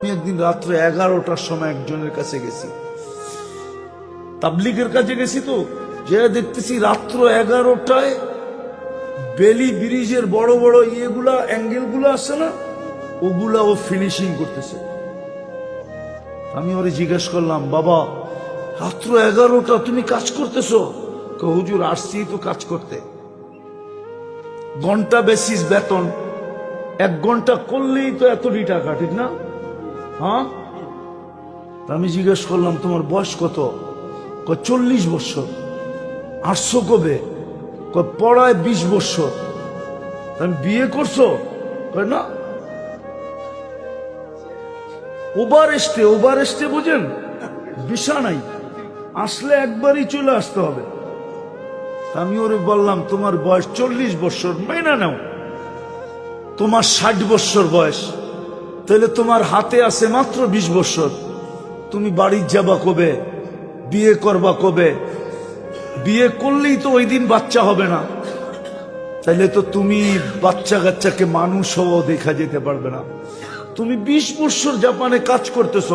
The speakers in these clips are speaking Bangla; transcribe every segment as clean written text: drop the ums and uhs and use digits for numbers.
আমি একদিন রাত্রে 11টার সময় একজনের কাছে গেছি, তাবলিগের কাছে গেছি। তো যে দেখতেছি রাত্র 11টায় বেলি ব্রিজের বড় বড় ইয়েগুলা অ্যাঙ্গেল গুলো আছে না, ওগুলা ও ফিনিশিং করতেছে। আমি ওরে জিজ্ঞেস করলাম, বাবা রাত্র 11টা তুমি কাজ করতেছো? হুজুর আসছি তো কাজ করতে, ঘন্টা বেসিস বেতন, 1 ঘন্টা করলেই তো এতটি টাকা, ঠিক না? হ্যাঁ। আমি জিজ্ঞেস করলাম তোমার বয়স কত? 40 বছর। আসছো কবে? পড়ায় 20 বছর। আমি বিয়ে করছো? না। ওভার এস্টে বুঝেন, ভিসা নাই, আসলে একবারই চলে আসতে হবে। আমি ওরে বললাম তোমার বয়স 40 বছর, মাইনা নাও। তোমার 60 বছর বয়স, তাহলে তোমার হাতে আছে মাত্র 20 বছর। তুমি বাড়ি যাবা কবে? বিয়ে করবা কবে? বিয়ে করলেই তো ওই দিন বাচ্চা হবে না, তাইলে তো তুমি বাচ্চা কাচ্চাকে মানুষ হও দেখা যেতে পারবে না। তুমি 20 বছর জাপানে কাজ করতেছ,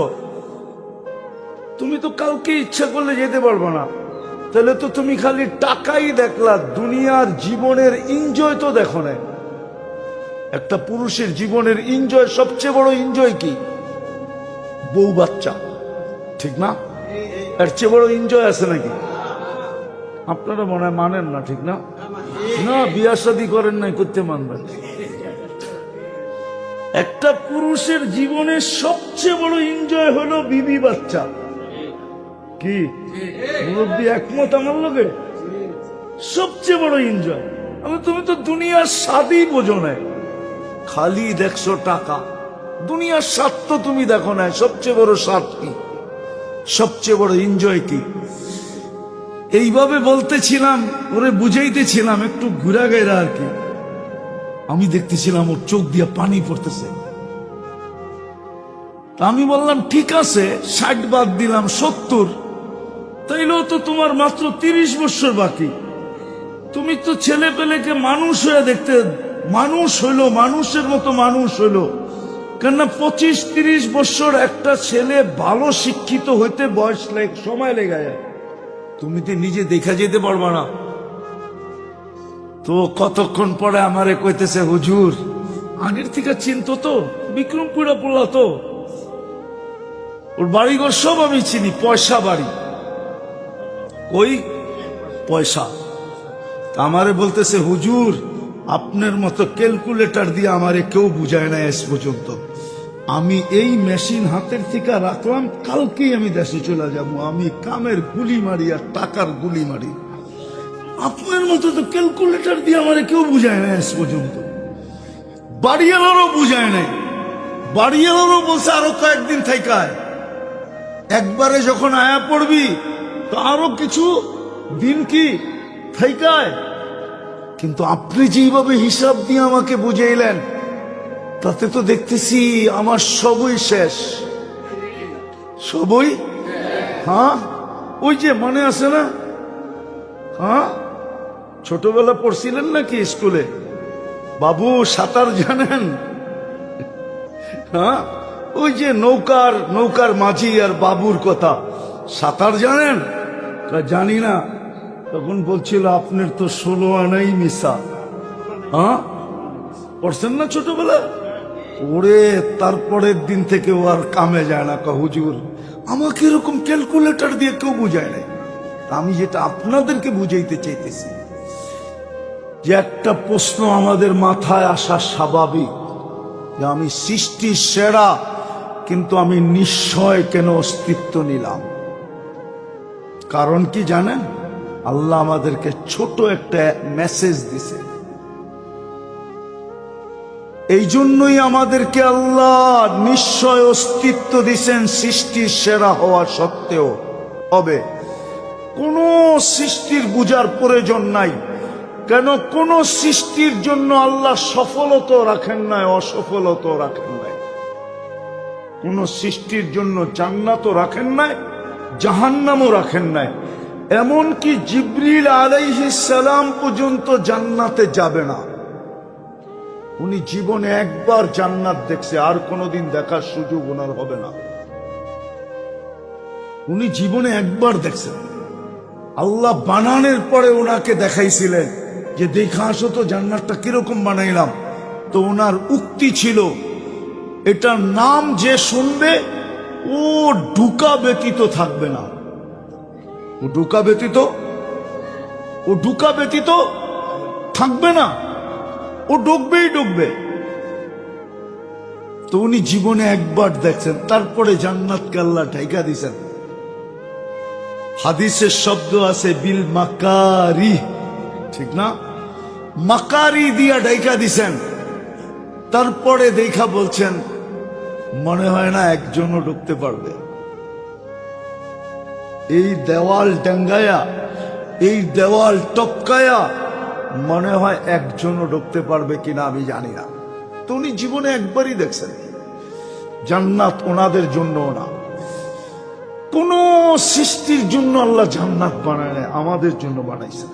তুমি তো কাউকে ইচ্ছা করলে যেতে পারবে না, তাহলে তো তুমি খালি টাকাই দেখলা, দুনিয়ার জীবনের এনজয় তো দেখো না। একটা পুরুষের জীবনের এনজয়, সবচেয়ে বড় এনজয় কি? বউ বাচ্চা, ঠিক না? এর চেয়ে বড় এনজয় আছে নাকি? আপনারা মনে হয় মানেন না, ঠিক না? না, বিয়া শাদী করেন নাই, করতে মানবেন। একটা পুরুষের জীবনের সবচেয়ে বড় এনজয় হলো বিবি বাচ্চা। কি মুরব্বী একমত আমার লগে? সবচেয়ে বড় এনজয়। তুমি তো দুনিয়ার স্বাদই বোঝো না, খালি দেখছো টাকা। দুনিয়ার স্বাদ তো তুমি দেখো না। সবচেয়ে বড় স্বাদ কি? সবচেয়ে বড় এনজয় কি? এইভাবে বলতেছিলাম, ওরে বুঝাইতেছিলাম একটু ঘুরা গেরা আর কি। আমি দেখতেছিলাম ওর চোখ দিয়ে পানি পড়তেছে। আমি বললাম ঠিক আছে, 60 বাদ দিলাম, 70। তাইলেও তো তোমার মাত্র 30 বছর বাকি। তুমি তো ছেলে পেলেকে মানুষ হয়ে দেখতে, মানুষ হইলো, মানুষের মতো মানুষ হইলো। কেননা 25-30 বছর একটা ছেলে ভালো শিক্ষিত হইতে বয়স সময় লেগে যায়। তুমি তো নিজে দেখা যেতে পারবা না। তো কতক্ষণ পরে আমারে কইতেছে, হুজুর আগের থেকে চিনতো তো, বিক্রমপুরা পড়লা তো, ওর বাড়িঘর সব আমি চিনি, পয়সা বাড়ি, ওই পয়সা। আমারে বলতেছে, হুজুর আপনার মতো ক্যালকুলেটর দিয়ে আমারে কেউ বুঝায় না আজ পর্যন্ত। আমি এই মেশিন হাতের থেকে রাখলাম, কালকেই আমি দেশে চলে যাব। আমি কামের গুলি মারি আর টাকার গুলি মারি। আপনার মতো তো ক্যালকুলেটর দিয়ে আমারে কেউ বুঝায় না আজ পর্যন্ত। বাড়িওয়ালারও বুঝায় নাই। বাড়িওয়ালারও বলছে আরো কয়েকদিন থাইকায়, একবারে যখন আয়া পড়বি তো আরো কিছু দিন কি থাইকায়। কিন্তু আপনি যেভাবে হিসাব দিয়ে আমাকে বুঝাইলেন, তাতে তো দেখতেছি আমার সবই শেষ। সবই, হ্যাঁ। ওই যে মনে আছে না, হ্যাঁ, ছোটবেলা পড়ছিলেন নাকি স্কুলে, বাবু সাঁতার জানেন? হ্যাঁ, ওই যে নৌকার মাঝি আর বাবুর কথা, সাঁতার জানেন? জানি না। তখন বলছিল আপনার তো 16 আনাই মিশা। হ্যাঁ, পড়ছেন না ছোটবেলা? ওরে তারপরের দিন থেকে ও আর কামে যায় না। হুজুর আমাকে এরকম ক্যালকুলেটর দিয়ে কেউ বুঝায় নাই। আমি যেটা আপনাদেরকে বুঝাইতে চাইতেছি, যে একটা প্রশ্ন আমাদের মাথায় আসা স্বাভাবিক, যে আমি সৃষ্টির সেরা, কিন্তু আমি নিশ্চয় কেন অস্তিত্ব নিলাম? কারণ কি জানেন? আল্লাহ আমাদেরকে ছোট একটা মেসেজ দিছে। এই জন্যই আমাদেরকে আল্লাহ নিশ্চয় অস্তিত্ব দিছেন, সৃষ্টির সেরা হওয়া সত্ত্বেও। হবে কোন সৃষ্টির বুঝার প্রয়োজন নাই। কেন? কোন সৃষ্টির জন্য আল্লাহ সফলতা রাখেন নাই, অসফলতা রাখেন নাই। কোন সৃষ্টির জন্য জান্নাতও রাখেন নাই, জাহান্নামও রাখেন নাই। এমনকি জিবরিল আলাইহিস সালাম পর্যন্ত জান্নাতে যাবে না। উনি জীবনে একবার জান্নাত দেখছে, আর কোনোদিন দেখার সুযোগ ওনার হবে না। উনি জীবনে একবার দেখছেন। আল্লাহ বানানোর পরে ওনাকে দেখাইছিলেন যে দেখা আসো তো জান্নাতটা কিরকম বানাইলাম। তো ওনার উক্তি ছিল, এটার নাম যে শুনবে ও ঢুকা ব্যতীত থাকবে না। ও ঢুকা ব্যতীত থাকবে না, ও ঢুকবেই ঢুকবে। তো উনি জীবনে একবার দেখছেন, তারপরে জান্নাতকে আল্লাহ ঢাইকা দিছেন। হাদিসের শব্দ আছে বিল মাকারি, ঠিক না? মাকারি দিয়া ঢাইকা দিছেন। তারপরে দেখা বলছেন মনে হয় না একজনও ঢুকতে পারবে। এই দেওয়াল ডাঙ্গায়া, এই দেওয়াল টপকায়া মনে হয় একজনও ঢুকতে পারবে কিনা আমি জানি না। তো উনি জীবনে একবারই দেখছেন। জান্নাত ওনাদের জন্য না, কোন সৃষ্টির জন্য আল্লাহ জান্নাত বানায় না, আমাদের জন্য বানাইছেন।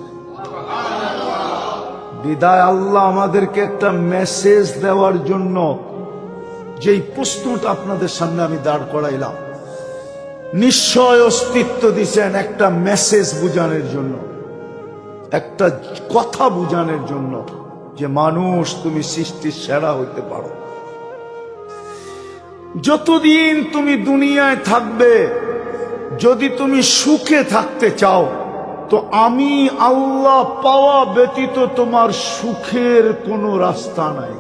বিদায় আল্লাহ আমাদেরকে একটা মেসেজ দেওয়ার জন্য যেই প্রশ্নটা আপনাদের সামনে আমি দাঁড় করাইলাম, নিশ্চয় অস্তিত্ব দিচ্ছেন একটা মেসেজ বুঝানোর জন্য, একটা কথা বুঝানোর জন্য যে মানুষ তুমি সৃষ্টির সেরা হইতে পারো। যতদিন তুমি দুনিয়ায় থাকবে, যদি তুমি সুখে থাকতে চাও, তো আমি আল্লাহ পাওয়া ব্যতীত তোমার সুখের কোনো রাস্তা নাই।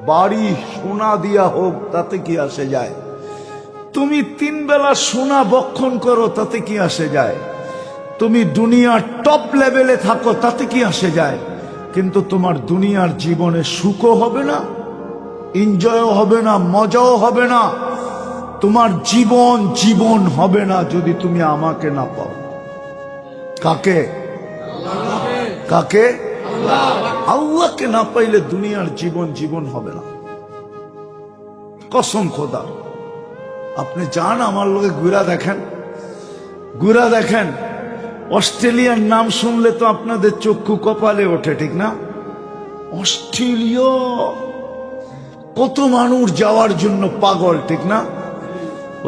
বাড়ি সোনা দিয়া হোক তাতে কি আসে যায়, তুমি 3 বেলা সোনা বক্ষণ করো তাতে কি আসে যায়, তুমি দুনিয়ার টপ লেভেলে থাকো তাতে কি আসে যায়, কিন্তু তোমার দুনিয়ার জীবনে সুখও হবে না, এনজয়ও হবে না, মজাও হবে না। তোমার জীবন হবে না যদি তুমি আমাকে না পাও। কাকে? আল্লাহকে না পাইলে দুনিয়ার জীবন হবে না। কসম খোদা, আপনি যান আমার লোকে ঘুরা দেখেন। অস্ট্রেলিয়ার নাম শুনলে তো আপনাদের চক্ষু কপালে ওঠে, ঠিক না? অস্ট্রেলিয়া কত মানুষ যাওয়ার জন্য পাগল, ঠিক না?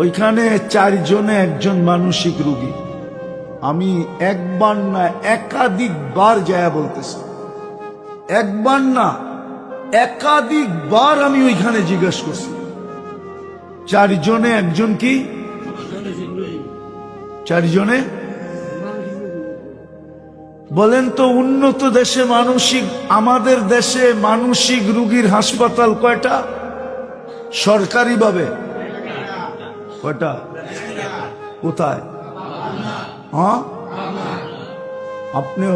ওইখানে 4 জনে 1 মানসিক রোগী। আমি একবার না একাধিকবার যায়া বলতেছি, একবার না একাধিকবার আমি ওইখানে জিজ্ঞেস করছি 4 জনে 1 কি? 4 জনে বলেন তো উন্নত দেশে মানসিক, আমাদের দেশে মানসিক রোগীর হাসপাতাল কয়টা? সরকারি ভাবে কয়টা? কোথায়? হ্যাঁ, আপনি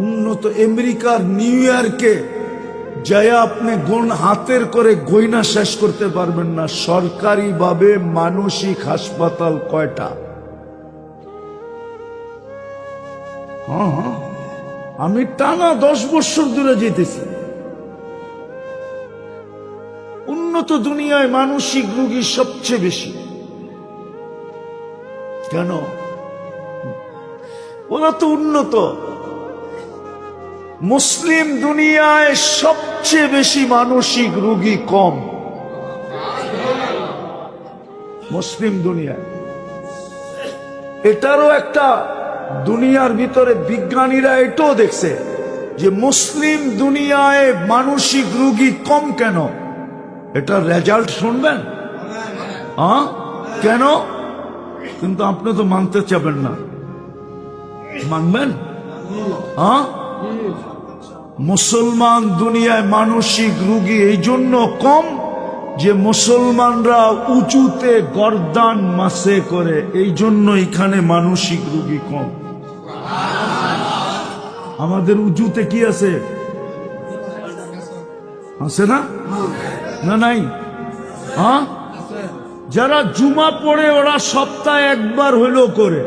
উন্নত আমেরিকার নিউ ইয়র্কে যায় আপনি হাতের করে গয়না শেষ করতে পারবেন না সরকারি ভাবে মানসিক হাসপাতাল কয়টা। হ্যাঁ, আমি টানা 10 বছর দূরে যেতেছি। উন্নত দুনিয়ায় মানসিক রোগী সবচেয়ে বেশি। কেন? ওরা তো উন্নত। মুসলিম দুনিয়ায় সবচেয়ে বেশি মানসিক রোগী কম। মুসলিম দুনিয়ায় এটারও একটা দুনিয়ার ভিতরে বিজ্ঞানীরা এটাও দেখছে যে মুসলিম দুনিয়ায় মানসিক রোগী কম। কেন? এটার রেজাল্ট শুনবেন? হ্যাঁ, কেন? কিন্তু আপনি তো মানতে চাবেন না, মানবেন? হ্যাঁ, মুসলমান দুনিয়ায় মানসিক রোগী এই জন্য কম যে মুসলমানরা উঁচুতে গর্দান মাসে করে, এই জন্য এখানে মানসিক রোগী কম। আমাদের উঁচুতে কি আছে? আছে না? না নাই? হ্যাঁ, যারা জুমা পড়ে ওরা সপ্তাহে একবার হইলেও করে,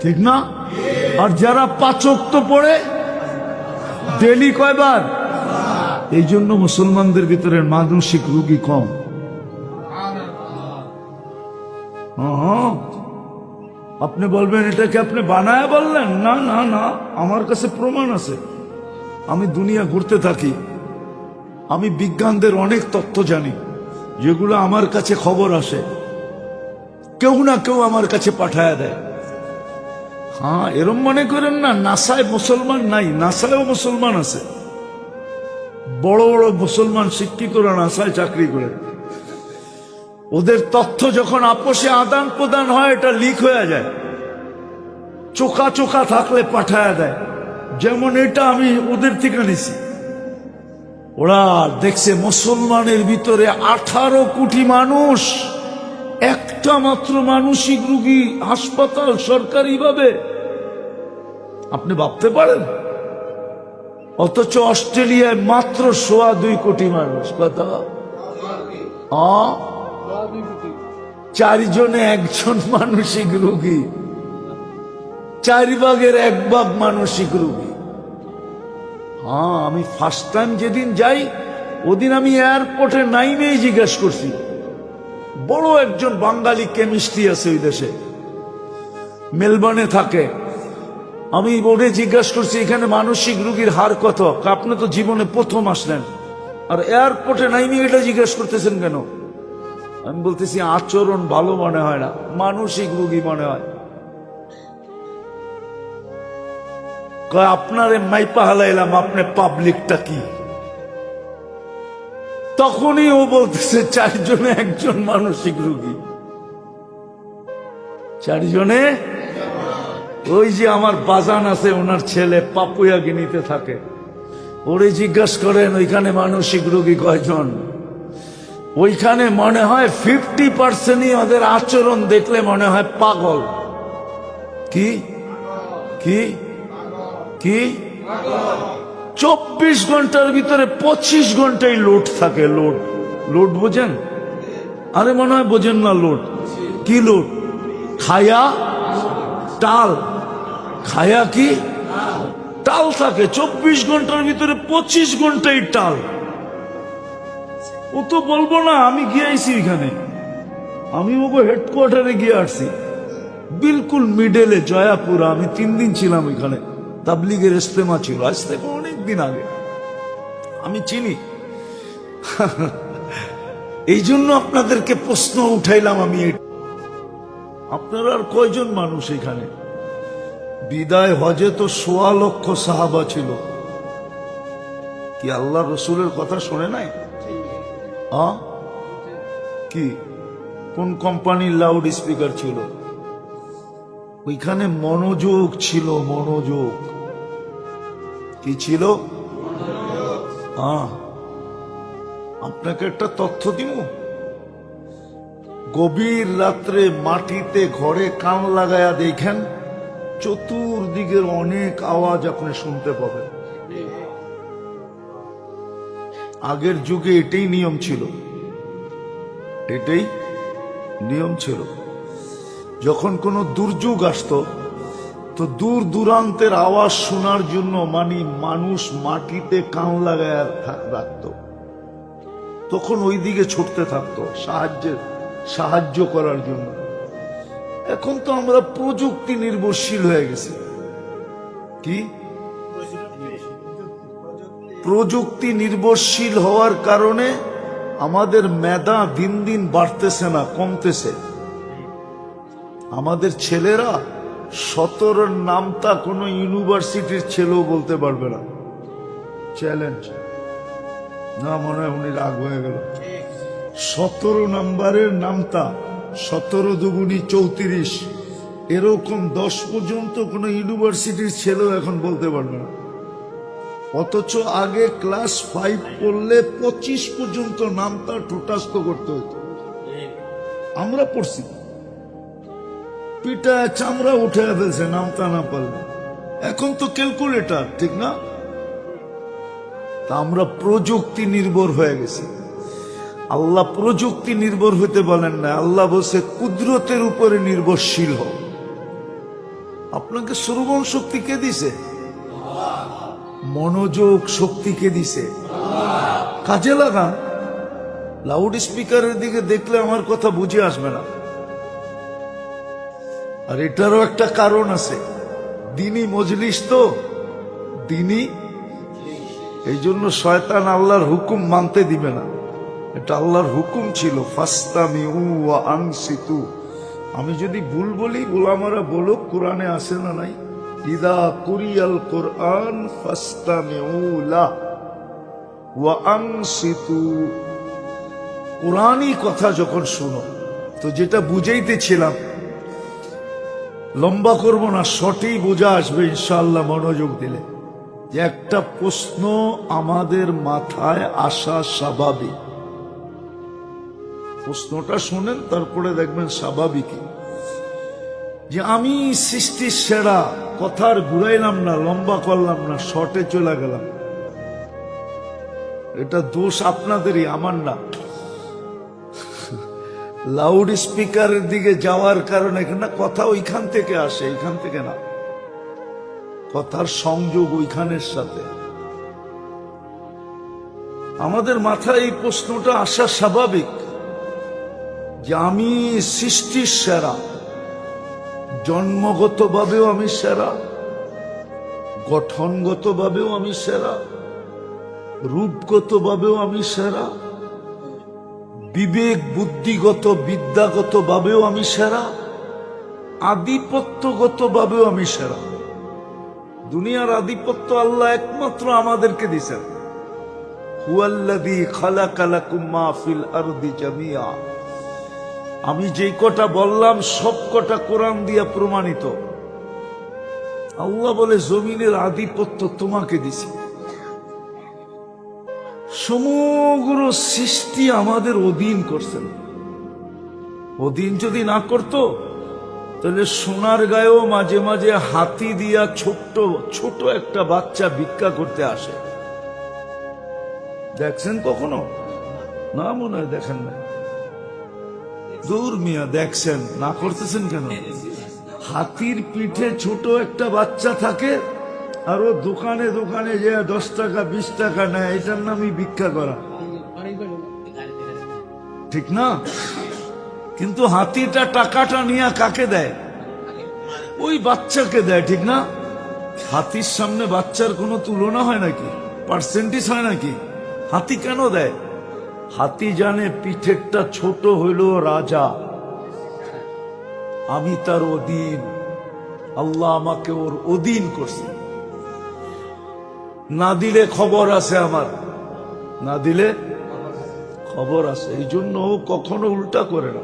ঠিক না? আর যারা 5 ওয়াক্ত পড়ে ডেলি কয়বার? এই জন্য মুসলমানদের ভিতরে মানসিক রোগী কম। আপনি বলবেন এটাকে আপনি বানায় বললেন? না না না, আমার কাছে প্রমাণ আছে। আমি দুনিয়া ঘুরতে থাকি, আমি বিজ্ঞানদের অনেক তথ্য জানি, যেগুলো আমার কাছে খবর আসে, কেউ না কেউ আমার কাছে পাঠায় দেয়। হ্যাঁ, এরম মনে করেন না নাসায় মুসলমান নাই, নাসায়ও মুসলমান আছে, বড় বড় মুসলমান শিক্ষিতরা নাসায় চাকরি করে। ওদের তথ্য যখন আপোষে আদান প্রদান হয়, এটা লিক হয়ে যায়, চোখা চোখা থাকলে পাঠায় দেয়। যেমন এটা আমি ওদের থেকে নিছি। ওরা দেখছে মুসলমানের ভিতরে 18 কোটি মানুষ, একটা মাত্র মানসিক রোগী হাসপাতাল সরকারি ভাবে, আপনি ভাবতে পারেন? অথচ অস্ট্রেলিয়ায় মাত্র 2.25 কোটি মানুষ। কথা 4 জনে 1 জন মানসিক রোগী, 4 ভাগের 1 ভাগ মানসিক রোগী। হ্যাঁ, আমি ফার্স্ট টাইম যেদিন যাই, ওদিন আমি এয়ারপোর্টে নাইমেই জিজ্ঞেস করছি, বড় একজন বাঙালি কেমিস্ট্রি আছে ওই দেশে, মেলবোর্নে থাকে। আমি ওরে জিজ্ঞাসা করছি, এখানে মানসিক রোগীর হার কত? আপনি তো জীবনে প্রথম আসলেন, আর এয়ারপোর্টে নাইমে এটা জিজ্ঞেস করতেছেন কেন? আমি বলতেছি, আচরণ ভালো মনে হয় না, মানসিক রোগী মনে হয়। আপনারে মাইপা হালাইলাম, আপনি পাবলিকটা কি? তখনই ও বলতেছে 4 জনে 1 জন মানসিক রোগী। 4 জনে, ওই যে আমার বাজান আছে, ওনার ছেলে পাপুয়া গিনিতে থাকে, ওরে জিজ্ঞাসা করেন ওইখানে মানসিক রোগী কয়জন? ওইখানে মনে হয় 50%ই ওদের আচরণ দেখলে মনে হয় পাগল। কি কি কি 24 ঘন্টার ভিতরে 25 ঘন্টাই লোড থাকে। লোড, লোড বোঝেন? আরে মনে হয় বোঝেন না। লোড কি? লোড খায়া টাল, খায়া কি টাল থাকে 24 ঘন্টার ভিতরে 25 ঘন্টাই টাল। ও তো বলবো না, আমি গিয়ে আইছি এখানে, আমি ওগো হেডকোয়ার্টারে গিয়ে আসছি, বিলকুল মিডেলে জয়াপুরা। আমি 3 দিন ছিলাম এখানে, তাবলিগের ইস্তেমা ছিল, আজ থেকে অনেক দিন আগে, আমি চিনি। এই জন্য আপনাদেরকে প্রশ্ন উঠাইলাম আমি, আপনারা আর কয়জন মানুষ এখানে? বিদায় হজে তো 1.25 লক্ষ সাহাবা ছিল। কি আল্লাহ রসুলের কথা শোনে নাই? কি কোন কোম্পানির লাউড স্পিকার ছিল? ওইখানে মনোযোগ ছিল, মনোযোগ। কি ছিল? আপনাকে একটা তথ্য দিব, গভীর রাত্রে মাটিতে ঘরে কান লাগায়া দেখেন, চতুর্দিকের অনেক আওয়াজ আপনি শুনতে পাবেন। আগের যুগে এটাই নিয়ম ছিল, এটাই নিয়ম ছিল। যখন কোনো দুর্যোগ আসতো, তো দূর দূরান্তের আওয়াজ শোনার জন্য মানুষ মাটিতে কান লাগায় রাখত, তখন ওই দিকে ছুটতে থাকতো সাহায্য করার জন্য। এখন তো আমরা প্রযুক্তি নির্ভরশীল হয়ে গেছি। কি প্রযুক্তি নির্ভরশীল হওয়ার কারণে আমাদের মেধা দিন দিন বাড়তেছে না, কমতেছে। আমাদের ছেলেরা 17 নামতা কোনো ইউনিভার্সিটির ছেলেও বলতে পারবে না। চ্যালেঞ্জ না, মনে হয় উনি রাগ হয়ে গেল। 17 নাম্বারের নামতা, 17 দুগুণী 34, এরকম 10 পর্যন্ত কোনো ইউনিভার্সিটির ছেলেও এখন বলতে পারবে না। অথচ আগে ক্লাস 5 পড়লে 25 পর্যন্ত নামতা ঠোঁটাস্থ করতে হতো। আমরা পড়ছি, পিটা চামড়া উঠে ফেলছে নামতা না পারলে। এখন তো ক্যালকুলেটর, ঠিক না? তা আমরা প্রযুক্তি নির্ভর হয়ে গেছি। আল্লাহ প্রযুক্তি নির্ভর হতে বলেন না, আল্লাহ বলছে কুদরতের উপরে নির্ভরশীল হও। আপনাকে শ্রবণ শক্তি কে দিছে? মনোযোগ শক্তি কে দিছে? কাজে লাগান। লাউড স্পিকারের দিকে দেখলে আমার কথা বুঝে আসবে না। আর এটারও একটা কারণ আছে, দিনী মজলিস তো, দিনী এই জন্য শয়তান আল্লাহর হুকুম মানতে দিবে না। এটা আল্লাহর হুকুম ছিল, ফাস্তামিউ ওয়া আনসিতু। আমি যদি ভুল বলি গোলামারা বলো, কোরআনে আছে না নাই? ইদা কুরিয়াল কোরআন ফাস্তামিউ লাহু ওয়া আনসিতু। কোরআনই কথা যখন শুনো, তো যেটা বুঝাইতেছিলাম, লম্বা করব না, সঠিক বোঝা আসবে ইনশাআল্লাহ মনোযোগ দিলে। যে একটা প্রশ্ন আমাদের মাথায় আসা স্বাভাবিক, প্রশ্নটা শুনেন তারপরে দেখবেন স্বাভাবিক যে আমি সৃষ্টির সেরা। কথার ঘুরাইলাম না, লম্বা করলাম না, শর্টে চলে গেলাম। এটা দোষ আপনাদেরই, আমার না। লাউড স্পিকারের দিকে যাওয়ার কারণে এখানে কথা ওইখান থেকে আসে, এখান থেকে না। কথার সংযোগ ওইখানের সাথে। আমাদের মাথায় এই প্রশ্নটা আসা স্বাভাবিক যে আমি সৃষ্টির সেরা, জন্মগতভাবেও আমি সেরা, গঠনগতভাবেও আমি সেরা, রূপগতভাবেও আমি সেরা, বিবেক বুদ্ধিগত বিদ্যাগত ভাবেও আমি সেরা, আধিপত্যগত ভাবেও আমি সেরা। দুনিয়ার আধিপত্য আল্লাহ একমাত্র আমাদেরকে দিয়েছেন। হুয়াল্লাযী খালাকা লাকুম মা ফিল আরদি জামিআ। আমি যেই কটা বললাম সব কটা কোরআন দিয়া প্রমাণিত। আল্লাহ বলে জমিনের আধিপত্য তোমাকে দিছি। সমগ্র সৃষ্টি আমাদের অধীন করছেন। অধীন যদি না করত তাহলে সোনার গায়েও মাঝে মাঝে হাতি দিয়া ছোট্ট ছোট একটা বাচ্চা ভিক্ষা করতে আসে। দেখছেন কখনো? না, মনে হয় দেখেন না। দূর মিয়া, দেখছেন না, করতেছেন কেন? হাতির পিঠে ছোট একটা বাচ্চা থাকে, আর ও দোকানে দোকানে যে 10 টাকা 20 টাকা নেয়, এটার নামই ভিক্ষা করা, ঠিক না? কিন্তু হাতিটা টাকাটা নিয়ে কাকে দেয়? ওই বাচ্চাকে দেয়, ঠিক না? হাতির সামনে বাচ্চার কোনো তুলনা হয় নাকি? পার্সেন্টেজ হয় নাকি? হাতি কেন দেয়? হাতি জানে পিঠেরটা ছোট হইল রাজা, আমি তার অধীন, আল্লাহ আমাকে ওর অধীন করছে। না দিলে খবর আছে আমার, না দিলে খবর আছে। এই জন্য ও কখনো উল্টা করে না,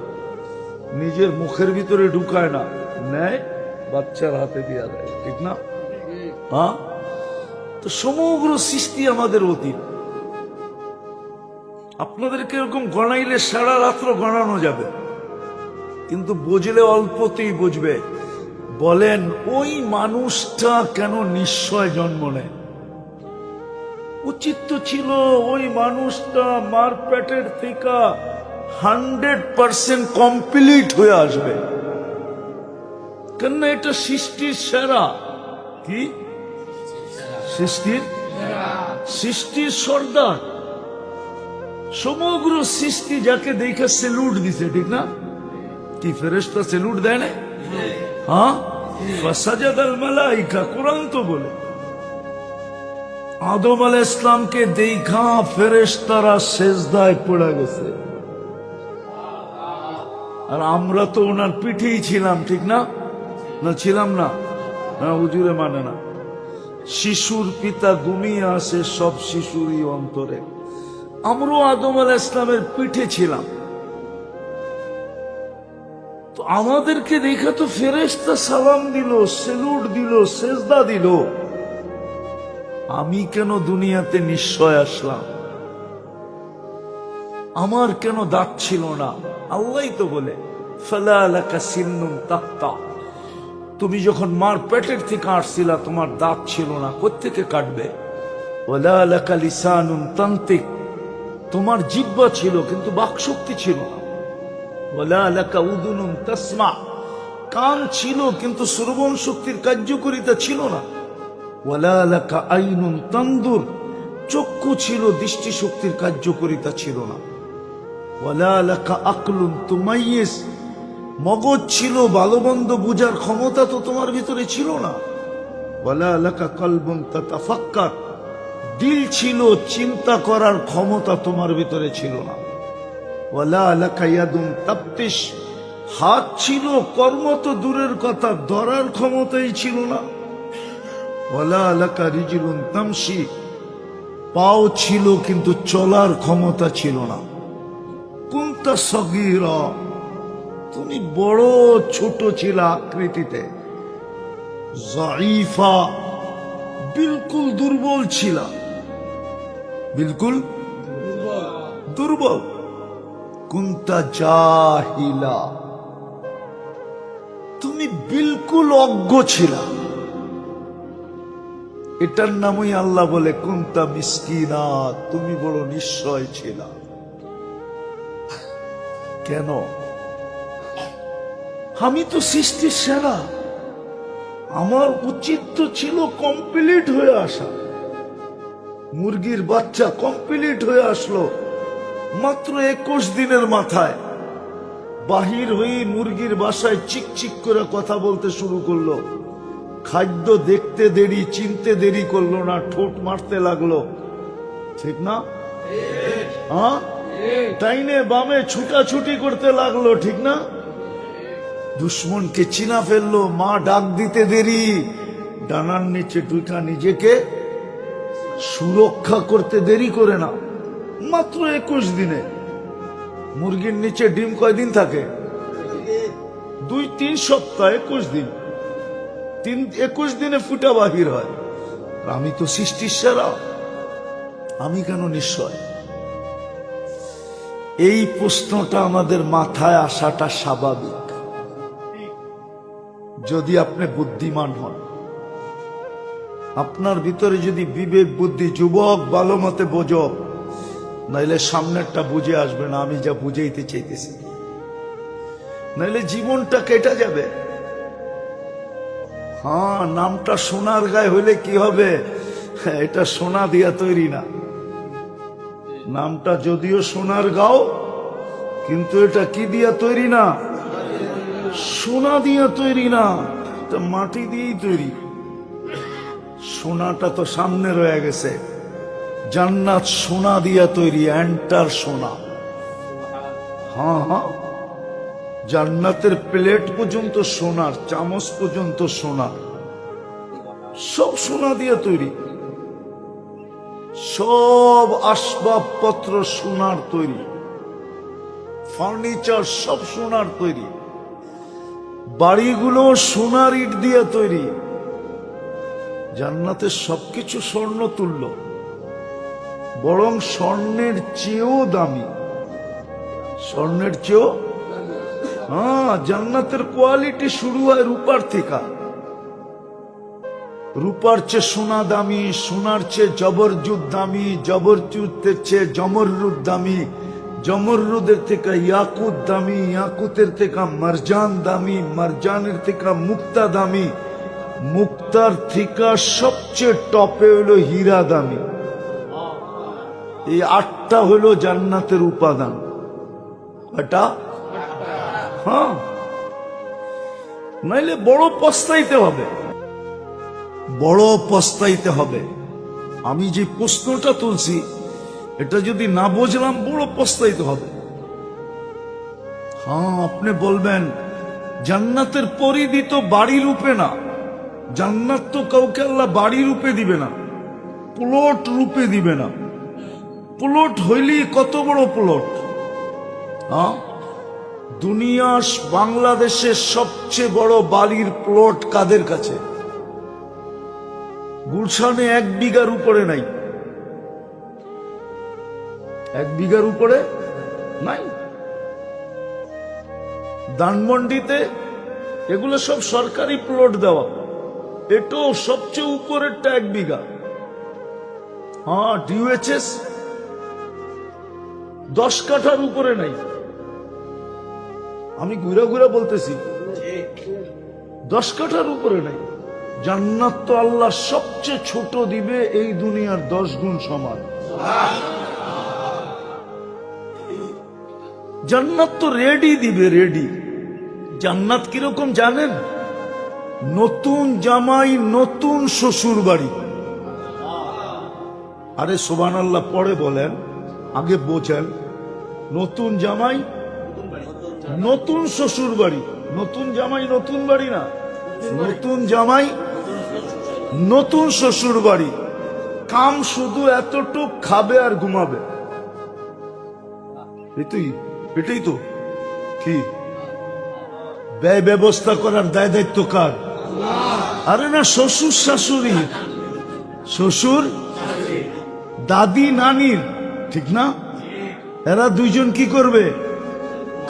নিজের মুখের ভিতরে ঢুকায় না, নেয় বাচ্চার হাতে দিয়া দেয়, ঠিক না? হ্যাঁ, তো সমগ্র সৃষ্টি আমাদের অধীন। আপনাদেরকে এরকম গণাইলে সারা রাত্র গণানো যাবে, কিন্তু বুঝলে অল্পতেই বুঝবে। বলেন ওই মানুষটা কেন নিশ্চয় জন্ম নেয়? উচিত তো ছিল ওই মানুষটা মার পেটের থেকে 100% কমপ্লিট হয়ে আসবে। কেন? এটা সৃষ্টির সেরা। কি সৃষ্টির সর্দার। সমগ্র সৃষ্টি যাকে দেখে সেলুট দিছে, ঠিক না? কি ফেরেশতা সেলুট দেয় না? হ্যাঁ, ফাসাজাদাল মালাইকা, কোরআন তো বলে। আদম আলাইহিস ইসলামকে দেখা ফেরেশতারা সেজদায় পড়ে গেছে, আর আমরা তো ওনার পিঠেই ছিলাম, ঠিক না? না ছিলাম না? হুজুরে মানে না। শিশুর পিতা ঘুমিয়ে আসে সব শিশুরই অন্তরে। আমরাও আদম আলাইহিস ইসলামের পিঠে ছিলাম। তো আমাদেরকে দেখা তো ফেরেশতা সালাম দিল, সেলুট দিল, সেজদা দিল। আমি কেন দুনিয়াতে নিশ্চয় আসলাম? আমার কেন দাঁত ছিল না? আল্লাহই তো বলে ফালা লাকা সিন্নুন তাক্তা। তুমি যখন মার পেটের থেকে আসছিলা তোমার দাঁত ছিল না, কোত্থেকে কাটবে? ওয়ালা লাকা লিসানুন তান্তিক, তোমার জিহ্বা ছিল কিন্তু বাকশক্তি ছিল না। ওয়ালা লাকা উযুনুন তাসমা, কান ছিল কিন্তু শ্রবণ শক্তির কার্যকারিতা ছিল না। ওয়ালা লাকা আইনুন তানদুর, চক্ষু ছিল দৃষ্টি শক্তির কার্যকারিতা ছিল না। ওয়ালা লাকা আকলুন তুমাইয়িজ, মগজ ছিল ভালো মন্দ বুঝার ক্ষমতা তো তোমার ভিতরে ছিল না। ওয়ালা লাকা কলবুন তাতাফাক্কার, দিল ছিল, চিন্তা করার ক্ষমতা তোমার ভিতরে ছিল না। ওয়ালা লাকা ইয়াদুন তাবতিশ, হাত ছিল, কর্ম তো দূরের কথা, ধরার ক্ষমতাই ছিল না। ওয়ালা লাকা রিজলুন তামশি, পাও ছিল কিন্তু চলার ক্ষমতা ছিল না। কুনতা সগীরা, তুমি বড় ছোট ছিল আকৃতিতে। যায়ীফা, বিলকুল দুর্বল ছিল, বিলকুল দুর্বল। কুনতা জাহিলা, তুমি বিলকুল অজ্ঞ ছিল। এটার নামই আল্লাহ বলে কুনতা মিসকিনা, তুমি বড় নিশ্চয় ছিল। কেন? আমি তো সৃষ্টির সেরা, আমার উচিত তো ছিল কমপ্লিট হয়ে আসা। মুরগির বাচ্চা কমপ্লিট হয়ে আসলো মাত্র 21 দিনের মাথায়। বাহির হয়ে মুরগির বাসায় চিকচিক করে কথা বলতে শুরু করলো। খাদ্য দেখতে দেরি, চিনতে দেরি করলো না, ঠোঁট মারতে লাগলো। ঠিক না? হ্যাঁ, ডাইনে বামে ছুটাছুটি করতে লাগলো। ঠিক না? দুশ্মনকে চিনা ফেললো। মা ডাক দিতে দেরি, ডানার নিচে ঢুকা নিজেকে সুরক্ষা করতে দেরি করে না। মাত্র 21 দিনে। মুরগির নিচে ডিম কয়দিন থাকে? 2-3 সপ্তাহ, 21 দিন। 21 দিনে ফুটা বাহির হয়। আমি তো সৃষ্টির সেরা, আমি কেন নিশ্চয়? এই প্রশ্নটা আমাদের মাথায় আসাটা স্বাভাবিক, যদি আপনি বুদ্ধিমান হন। আপনার ভিতরে যদি বিবেক বুদ্ধি, যুবক ভালো মতে বোঝো, নাইলে সামনেরটা বুঝে আসবে না আমি যা বুঝাইতে চাইতেছি, নাইলে জীবনটা কেটে যাবে। হ্যাঁ, নামটা সোনার গায়ে হইলে কি হবে? এটা সোনা দিয়া তৈরি না। নামটা যদিও সোনার গাও, কিন্তু এটা কি দিয়া তৈরি না? সোনা দিয়া তৈরি না, এটা মাটি দিয়েই তৈরি। সোনাটা তো সামনে রয়ে গেছে। জান্নাত সোনা দিয়া তৈরি, এন্টার সোনা। হ্যাঁ হ্যাঁ, জান্নাতের প্লেট পর্যন্ত সোনার, চামচ পর্যন্ত সোনার, সব সোনা দিয়ে তৈরি। সব আসবাবপত্র সোনার তৈরি, ফার্নিচার সব সোনার তৈরি, বাড়িগুলো সোনার ইট দিয়ে তৈরি। জান্নাতের সবকিছু স্বর্ণ তুল্য, বরং স্বর্ণের চেয়েও দামি। স্বর্ণের চেয়েও, হ্যাঁ, জান্নাতের কোয়ালিটি শুরু হয় রূপার থেকে। রূপার চেয়ে সোনা দামি, সোনার চেয়ে জবরজুদ দামি, জবরজুদের চেয়ে জমররুদ দামি, জমররুদের থেকে ইয়াকুত দামি, ইয়াকুতের থেকে মারজান দামি, মারজানের থেকে মুক্তা দামি, মুক্তার থেকে সবচেয়ে টপে হলো হীরা দামি। এই 8টা হলো জান্নাতের উপাদান। এটা হ্যাঁ, নাইলে বড় পস্তাইতে হবে, বড় পস্তাইতে হবে। আমি যে প্রশ্নটা তুলছি, এটা যদি না বুঝলাম বড় পস্তাইতে হবে। হ্যাঁ, আপনি বলবেন জান্নাতের পরিধি তো বাড়ি রূপে না। জান্নাত তো কাউকে আল্লাহ বাড়ি রূপে দিবে না, প্লট রূপে দিবে না। প্লট হইলেই কত বড় প্লট! হ্যাঁ, দুনিয়ার বাংলাদেশের সবচেয়ে বড় বাড়ির প্লট কাদের কাছে? গুলশানে 1 বিঘার উপরে নাই, 1 বিঘার উপরে নাই। ধানমন্ডিতে এগুলো সব সরকারি প্লট দেওয়া, এটাও সবচেয়ে উপরেরটা 1 বিঘা। হ্যাঁ, ডিউএইচএস 10 কাঠার উপরে নাই। আমি ঘুরে ঘুরে বলতেছি 10 কাঠার উপরে নাই। জান্নাত তো আল্লাহ সবচেয়ে ছোট দিবে, এই দুনিয়ার 10 গুণ সমান। জান্নাত তো রেডি দিবে, রেডি। জান্নাত কিরকম জানেন? নতুন জামাই, নতুন শ্বশুর বাড়ি। আরে সুবহানাল্লাহ পরে বলেন, আগে বোঝেন। নতুন জামাই নতুন শ্বশুর বাড়ি, নতুন জামাই নতুন বাড়ি না, নতুন জামাই নতুন শ্বশুর বাড়ি। কাম শুধু এতটুক, খাবে আর ঘুমাবে। এটাই তো কি ব্যয় ব্যবস্থা করার দায় দায়িত্ব কার? আরে না, শ্বশুর শাশুড়ি, শ্বশুর দাদি নানির, ঠিক না? এরা দুইজন কি করবে?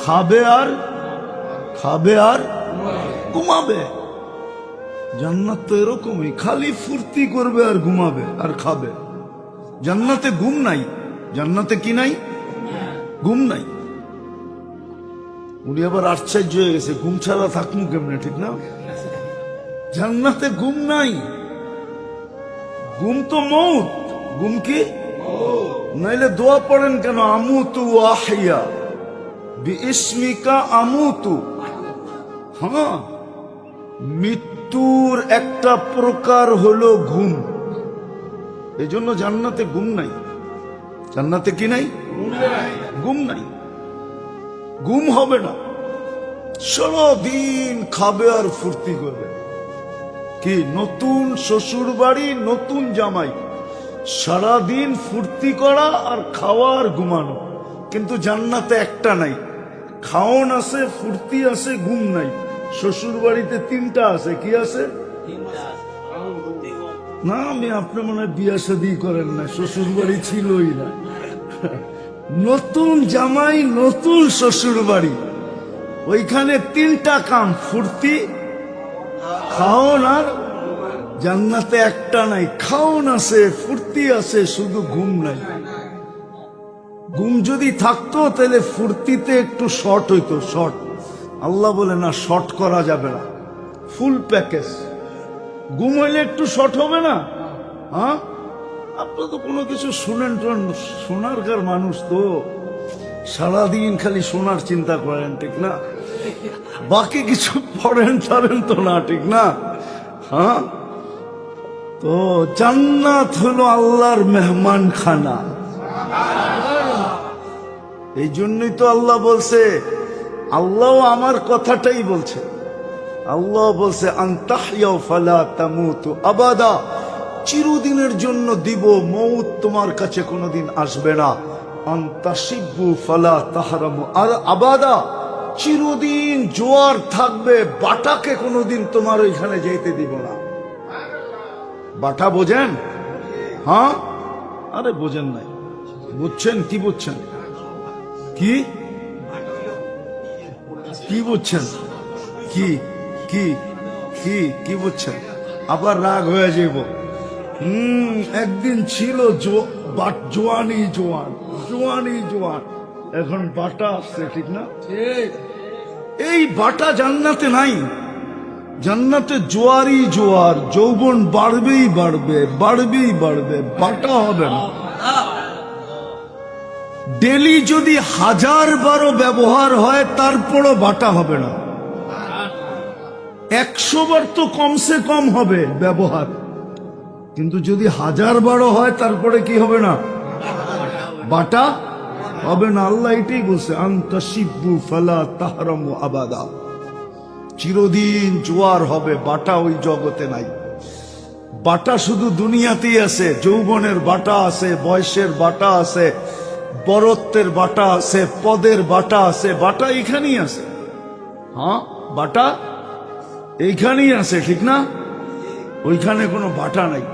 খাবে আর ঘুমাবে। জান্নাত তো এরকমই, খালি ফুর্তি করবে আর ঘুমাবে আর খাবে। জান্নাতে ঘুম নাই। জান্নাতে কি নাই? ঘুম নাই। উনি আবার আশ্চর্য হয়ে গেছে, ঘুম ছাড়া থাকমু কেমনে, ঠিক না? জান্নাতে ঘুম নাই। ঘুম তো মৌত। ঘুম কি? নাইলে দোয়া পড়েন কেন? আমুতু আহইয়া বিইসমিকা আমুতু। হ্যাঁ, মৃত্যুর একটা প্রকার হলো ঘুম। এই জন্য জান্নাতে ঘুম নাই। জান্নাতে কি নাই? ঘুম নাই। ঘুম হবে না। সারাদিন খাবে আর ফুর্তি করবে। কি নতুন শ্বশুর বাড়ি, নতুন জামাই, সারাদিন ফুর্তি করা আর খাওয়া আর ঘুমানো। কিন্তু জান্নাতে একটা নাই। খাওন আছে, ফুর্তি আছে, ঘুম নাই। শ্বশুর বাড়িতে তিনটা আছে। কি আছে? না, আমি আপনি মনে হয় বিয়া শাদী করেন না, শ্বশুর বাড়ি ছিলই না। নতুন জামাই, নতুন শ্বশুর বাড়ি, ওইখানে তিনটা কাম, ফুর্তি, খাওন আর। জান্নাতে একটা নাই। খাওন আছে, ফুর্তি আছে, শুধু ঘুম নাই। ঘুম যদি থাকতো তাহলে ফুর্তিতে একটু শর্ট হইতো, শর্ট। আল্লাহ বলে না, শর্ট করা যাবে না, ফুল প্যাকেজ। ঘুম হইলে একটু শর্ট হবে না? হ্যাঁ, আপনার তো কোনো কিছু শুনেন, শোনারকার মানুষ তো সারাদিন খালি শোনার চিন্তা করেন, ঠিক না? বাকি কিছু পড়েন টারেন তো না, ঠিক না? হ্যাঁ, তো জান্নাত হলো আল্লাহর মেহমান খানা। এই জন্যই তো আল্লাহ বলছে, আল্লাহ আমার কথাটাই বলছে। আল্লাহ বলছে আনতাহইয়া ফালা তামুতু আবাদা, চিরদিনের জন্য দিব, মৌত তোমার কাছে কোনোদিন আসবে না। আনতাশিবু ফালা তাহরামু আর আবাদা, চিরদিন জোয়ার থাকবে, বাটাকে কোনোদিন তোমার ওইখানে যেতে দিব না। বাটা বোঝেন? হ্যাঁ, আরে বোঝেন নাই, বুঝছেন? কি বুঝছেন? কি কি বুঝছেন? কি কি কি কি বুঝছেন? আবার রাগ হয়ে যাব। একদিন ছিল জোয়ানি জোয়ান, জোয়ানি জোয়ান, এখন বাটা আসছে, ঠিক না? এই বাটা জান্নাতে নাই। জান্নাতে জোয়ারই জোয়ার, যৌবন বাড়বেই বাড়বে, বাড়বেই বাড়বে, বাটা হবে না। ডেলি যদি 1000 বারও ব্যবহার হয় তারপরও বাটা হবে না। 100 বার তো কমসে কম হবে ব্যবহার, কিন্তু যদি 1000 বারও হয় তারপরে কি হবে না? বাটা হবে না। আল্লাহ এটাই বলছে, আনতাশিবু ফালা তাহরামু আবাদা, চিরদিন জোয়ার হবে, বাটা ওই জগতে নাই। বাটা শুধু দুনিয়াতেই আছে। যৌবনের বাটা আছে, বয়সের বাটা আছে, বরত্বের বাটা আছে, পদের বাটা আছে। বাটা এইখানেই আছে। হ্যাঁ, বাটা এইখানেই আছে, ঠিক না? ওইখানে কোনো বাটা নাই।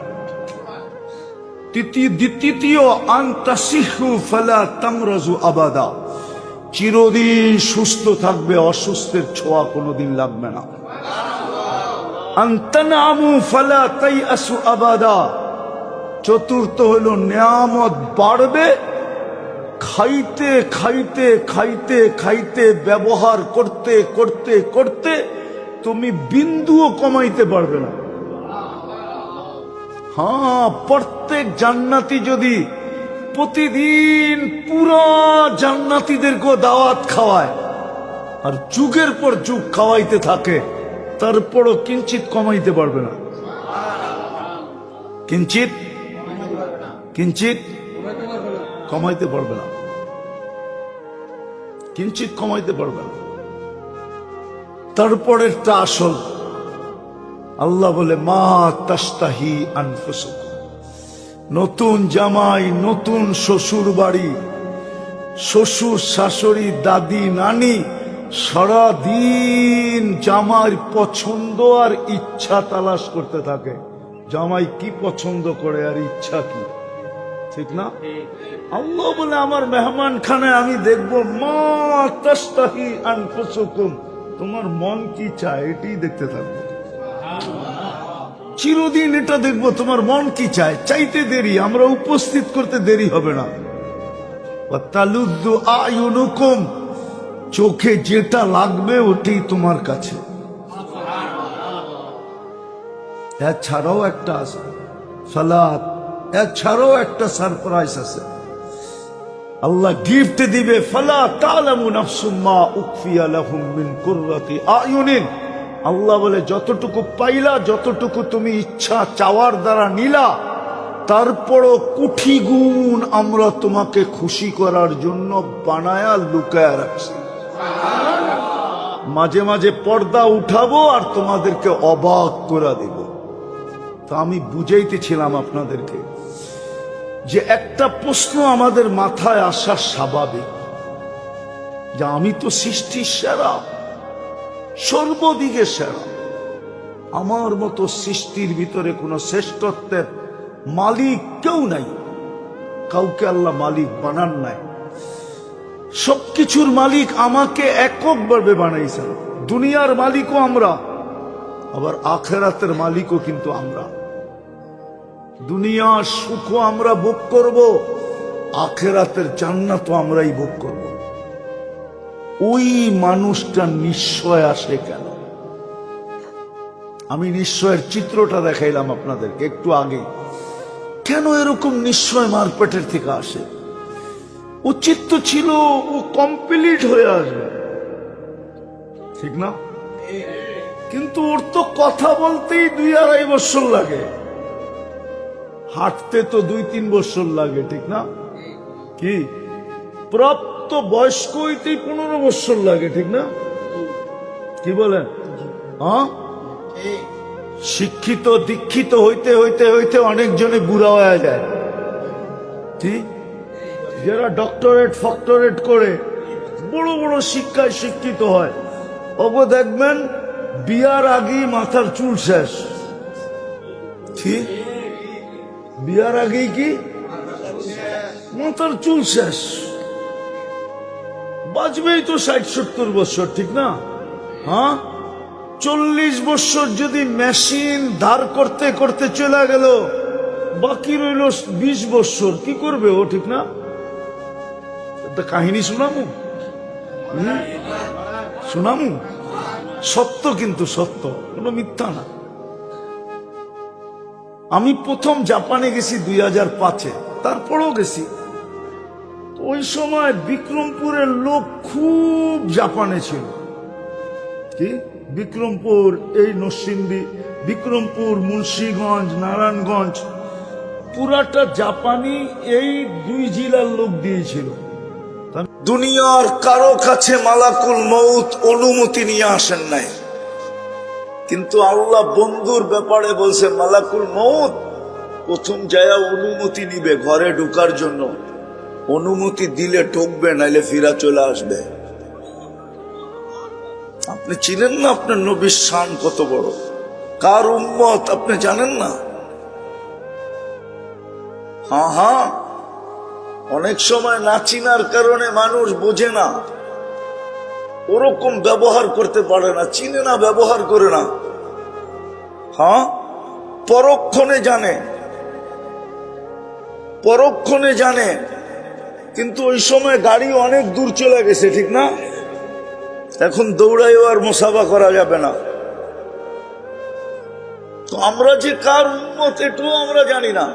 দ্বিতীয় আনতাসিহু ফালা তামরাজু আবাদা, চিরদিন সুস্থ থাকবে, অসুস্থের ছোঁয়া কোনোদিন লাগবে না। আনতানামু ফালা তাইআসু আবাদা, চতুর্থ হলো নিয়ামত বাড়বে, খাইতে খাইতে খাইতে খাইতে, ব্যবহার করতে করতে করতে তুমি বিন্দুও কমাইতে পারবে না। হ্যাঁ, প্রত্যেক জান্নাতি যদি প্রতিদিন পুরো জান্নাতীদেরকে দাওয়াত খাওয়ায় আর যুগের পর যুগ খাওয়াইতে থাকে, তারপরও কিঞ্চিত কমাইতে পারবে না। কিঞ্চিত কিঞ্চিত কমাইতে পারবে না, কিঞ্চিত কমাইতে পারবে না। তারপরেরটা আসল। আল্লাহ বলে মা তাস্তাহি আনফুসুকুম, নতুন জামাই, নতুন শ্বশুর বাড়ি, শ্বশুর শাশুড়ি, দাদি নানি সারাদিন জামাই পছন্দ আর ইচ্ছা তালাশ করতে থাকে। জামাই কি পছন্দ করে আর ইচ্ছা কি, ঠিক না? আল্লাহ বলে আমার মেহমান খানে আমি দেখবো মা তাস্তাহি আনফুসুকুম, তোমার মন কি চায় এটাই দেখতে থাকবো। চিরদিন এটা দেখবো তোমার মন কি চায়। চাইতে দেরি, আমরা উপস্থিত করতে দেরি হবে না। তালুদ্দু আয়ুনুকুম, চোখে যেটা লাগবে ওটাই তোমার কাছে। এছাড়াও একটা আছে সালাত, এছাড়াও একটা সারপ্রাইজ আছে। আল্লাহ গিফট দিবে ফালা তালামু নাফসুম মা উখফিয়া লাহুম মিন কুররাতি আয়ুনিন। আল্লাহ বলে যতটুকু পাইলা, যতটুকু তুমি ইচ্ছা চাওয়ার দ্বারা নিলা, তারপরও কোটি গুণ আমরা তোমাকে খুশি করার জন্য বানায়া লুকায়া রাখছি। মাঝে মাঝে পর্দা উঠাবো আর তোমাদেরকে অবাক করে দেব। তো আমি বুঝাইতেছিলাম আপনাদেরকে যে একটা প্রশ্ন আমাদের মাথায় আসা স্বাভাবিক, যে আমি তো সৃষ্টির সেরা, সর্বদিকে সেরা, আমার মতো সৃষ্টির ভিতরে কোনো শ্রেষ্ঠত্বের মালিক কেউ নাই। কাউকে আল্লাহ মালিক বানান নাই। সবকিছুর মালিক আমাকে এককভাবে বানাইছেন। দুনিয়ার মালিকও আমরা, আবার আখেরাতের মালিকও কিন্তু আমরা। দুনিয়ার সুখও আমরা ভোগ করব, আখেরাতের জান্নাতও আমরাই ভোগ করব। ওই মানুষটা নিশ্চয় আসে কেন? আমি নিশ্চয়ের চিত্রটা দেখাইলাম আপনাদেরকে একটু আগে। কেন এরকম নিশ্চয় মারপেটের থেকে আসে? উচিত তো ছিল ও কমপ্লিট হয়ে আসবে, ঠিক না? কিন্তু ওর তো কথা বলতেই 2-2.5 বছর লাগে, হাঁটতে তো 2-3 বছর লাগে, ঠিক না? কি প্রাপ্ত বয়স্ক হইতেই 15 বছর লাগে, ঠিক না? কি বলেন? হ্যাঁ, শিক্ষিত দীক্ষিত হইতে হইতে হইতে অনেকজনে বুড়া হয়ে যায়, ঠিক? যারা ডক্টরেট ফক্টরেট করে বড় বড় শিক্ষায় শিক্ষিত হয়, ওগো দেখবেন বিয়ার আগেই মাথার চুল শেষ, ঠিক? বিয়ার আগেই কি মাথার চুল শেষ। বাঁচবেই তো 60-70 বছর, ঠিক না? হ্যাঁ, 40 বছর যদি মেশিন ধার করতে করতে চলে গেল, বাকি রইল 20 বছর, কি করবে ও, ঠিক না? একটা কাহিনী শোনামু, শোনামু, সত্য, কিন্তু সত্য, কোনো মিথ্যা না। আমি প্রথম জাপানে গেছি 2005-এ, তারপরেও গেছি। ওই সময় বিক্রমপুরের লোক খুব জাপানে ছিল। কি বিক্রমপুর, এই নরসিংদী, বিক্রমপুর, মুন্সিগঞ্জ, নারায়ণগঞ্জ, পুরাটা জাপানি এই 2 জেলার লোক দিয়েছিল। দুনিয়ার কারো কাছে মালাকুল মউত অনুমতি নিয়ে আসেন নাই, কিন্তু আল্লাহ বন্ধুর ব্যাপারে বলছে মালাকুল মউত প্রথম যায় অনুমতি নিবে ঘরে ঢোকার জন্য। অনুমতি দিলে ঢুকবে, নাইলে ফিরা চলে আসবে। আপনি চিনেন না আপনার নবীর শান কত বড়? কার উম্মত আপনি জানেন না? হ্যাঁ হ্যাঁ, অনেক সময় না চিনার কারণে মানুষ বোঝে না, ওরকম ব্যবহার করতে পারে না, চিনে না, ব্যবহার করে না। হ্যাঁ, পরক্ষণে জানে, পরক্ষণে জানে, কিন্তু ওই সময় গাড়ি অনেক দূর চলে গেছে, ঠিক না? এখন দৌড়াইও আর মুসাফা করা যাবে না। তো আমরা যে কার উম্মত এটাও আমরা জানি না।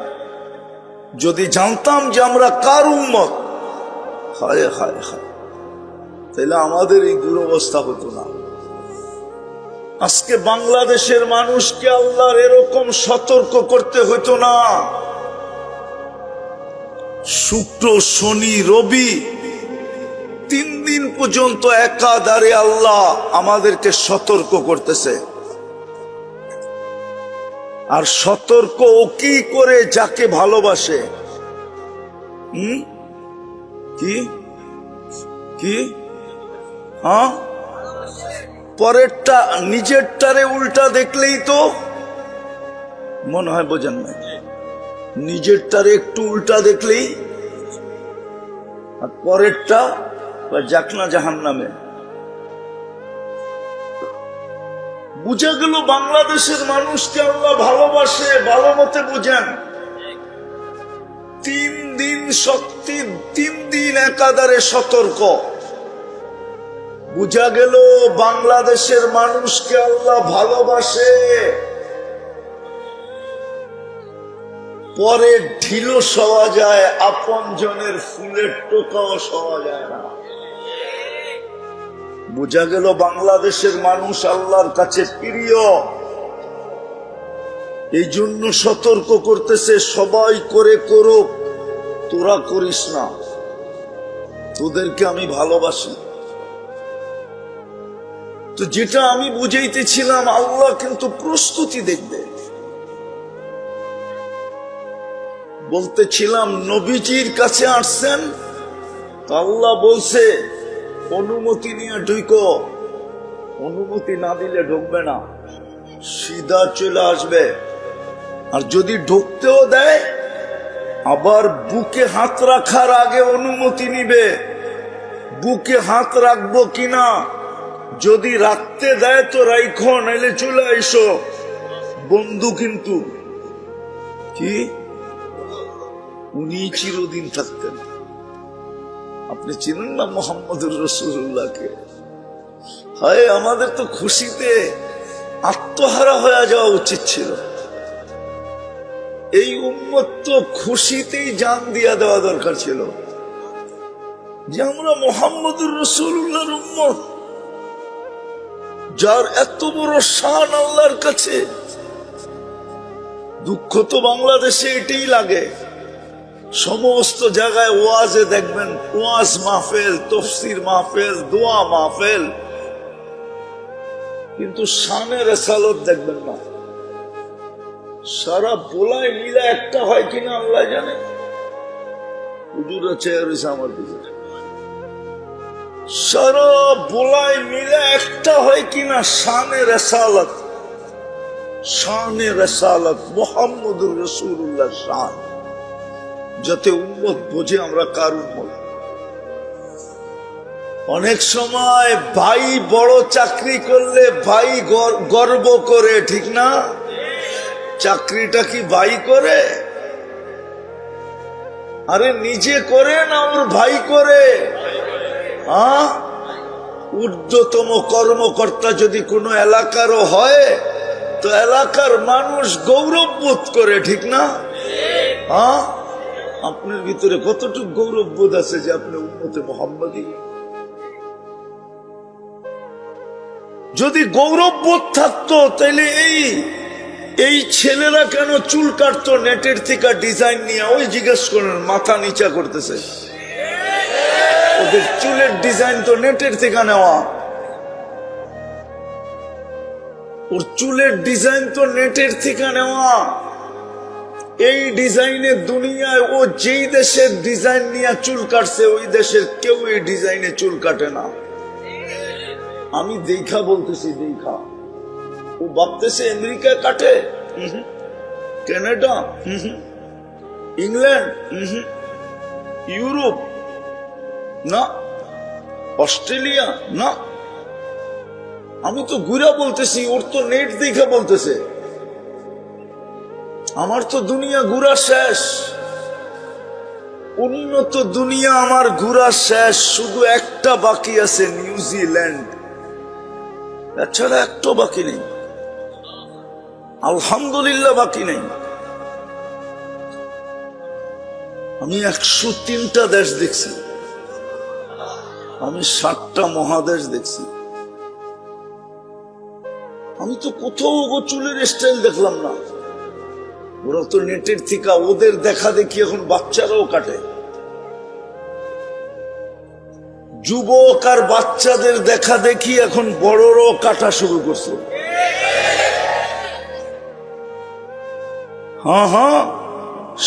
যদি জানতাম যে আমরা কার উম্মত, হায় হায় হায়, তাহলে আমাদের এই দুরবস্থা হতো না। আজকে বাংলাদেশের মানুষকে আল্লাহর এরকম সতর্ক করতে হতো না। শুক্র শনি রবি 3 দিন পর্যন্ত একাধারে আল্লাহ আমাদেরকে সতর্ক করতেছে। আর সতর্ক ও কি করে যাকে ভালোবাসে। কি কি হ্যাঁ, পরেরটা নিজেরটারে উল্টা দেখলেই তো মনে হয় বোঝেন না, নিজেরটারে একটু উল্টা দেখলেই আর পরেরটা যাক না জাহান্নামে। বুঝা গেল বাংলাদেশের মানুষকে আল্লাহ ভালোবাসে, ভালো মতে বুঝেন। 3 দিন শক্তি, 3 দিন একাধারে সতর্ক। বুঝা গেল বাংলাদেশের মানুষকে আল্লাহ ভালোবাসে। পরে ঢিলও সওয়া যায়, আপন জনের ফুলের টোকাও সওয়া যায় না। বুঝা গেল বাংলাদেশের মানুষ আল্লাহর কাছে প্রিয়। এই জন্য সতর্ক করতেছে, সবাই করে করুক, তোরা করিস না, তোদেরকে আমি ভালোবাসি। তো যেটা আমি বুঝাইতেছিলাম, আল্লাহ কিন্তু প্রস্তুতি দেখবে। বলতেছিলাম নবীজির কাছে আসছেন, আল্লাহ বলছে অনুমতি নিয়ে ঢুকো। অনুমতি না দিলে ঢুকবে না, সিধা চলে আসবে। আর যদি ঢুকতেও দেয়, আবার বুকে হাত রাখার আগে অনুমতি নিবে, বুকে হাত রাখবো কিনা। যদি রাখতে দেয় তো রাইখো, নাইলে চলে আইসো। বন্ধু কিন্তু কি উনি চিরদিন থাকতেন। আপনি চিনেন না মোহাম্মদুর রাসূলুল্লাহকে? হায়, আমাদের তো খুশিতে আত্মহারা হয়ে যাওয়া উচিত ছিল। এই উম্মত তো খুশিতেই জান দিয়া দেওয়া দরকার ছিল যে আমরা মোহাম্মদুর রাসূলুল্লাহর উম্মত, যার এত বড় শান আল্লাহর কাছে। দুঃখ তো বাংলাদেশে এটাই লাগে, সমস্ত জায়গায় ওয়াজে দেখবেন ওয়াজ মাহফিল, তাফসীর মাহফিল, দোয়া মাহফিল, কিন্তু শানে রিসালাত দেখবেন না। সারা বোলায় মিলা একটা হয় কিনা আল্লাহ জানে। হুজুর আছে আমার দিকে, সারা বোলায় মিলা একটা হয় কিনা শানে রিসালাত। শানে রিসালাত মুহাম্মদুর রাসূলুল্লাহ শান, যাতে উম্মত বোঝে আমরা কার উম্মত। অনেক সময় ভাই বড় চাকরি করলে ভাই গর্ব করে, ঠিক না? চাকরিটা কি ভাই করে? আরে নিজে করে না ওর ভাই করে? হ্যাঁ, ঊর্ধ্বতম কর্মকর্তা যদি কোনো এলাকারও হয় তো এলাকার মানুষ গৌরববোধ করে, ঠিক না? হ্যাঁ, আপনার ভিতরে কতটুকু গৌরববোধ আছে যে আপনি উম্মতে মুহাম্মাদি? যদি গৌরববোধ থাকতো তাহলে এই ছেলেরা কেন চুল কাটতো নেটের থেকে ডিজাইন নিয়ে? ওই জিজ্ঞেস করেন, মাথা নিচা করতেছে। ওদের চুলের ডিজাইন তো নেটের থেকে নেওয়া, ওর চুলের ডিজাইন তো নেটের থেকে নেওয়া। এই ডিজাইনের দুনিয়ায় ও যেই দেশের ডিজাইন নিয়ে চুল কাটছে, ওই দেশের কেউ এই ডিজাইনে চুল কাটে না। আমি দেখা বলতেছি, দেখা। ও ভাবতেছে আমেরিকায় কাটে, কানাডা, ইংল্যান্ড, ইউরোপ না, অস্ট্রেলিয়া না। আমি তো ঘুরা বলতেছি, ওর তো নেট দেখা বলতেছে। আমার তো দুনিয়া ঘুরা শেষ, উন্নত দুনিয়া আমার ঘুরা শেষ। শুধু একটা বাকি আছে, নিউজিল্যান্ড। এছাড়া একটা বাকি নেই, আলহামদুলিল্লাহ বাকি নেই। আমি 103টা দেশ দেখছি, আমি 7টা মহাদেশ দেখছি। আমি তো কোথাও চুলের স্টাইল দেখলাম না। ওরা তো নেটের থেকে ওদের দেখা দেখি এখন বাচ্চারাও কাটে। যুবক আর বাচ্চাদের দেখা দেখি এখন বড়রাও কাটা শুরু করছে। হ্যাঁ,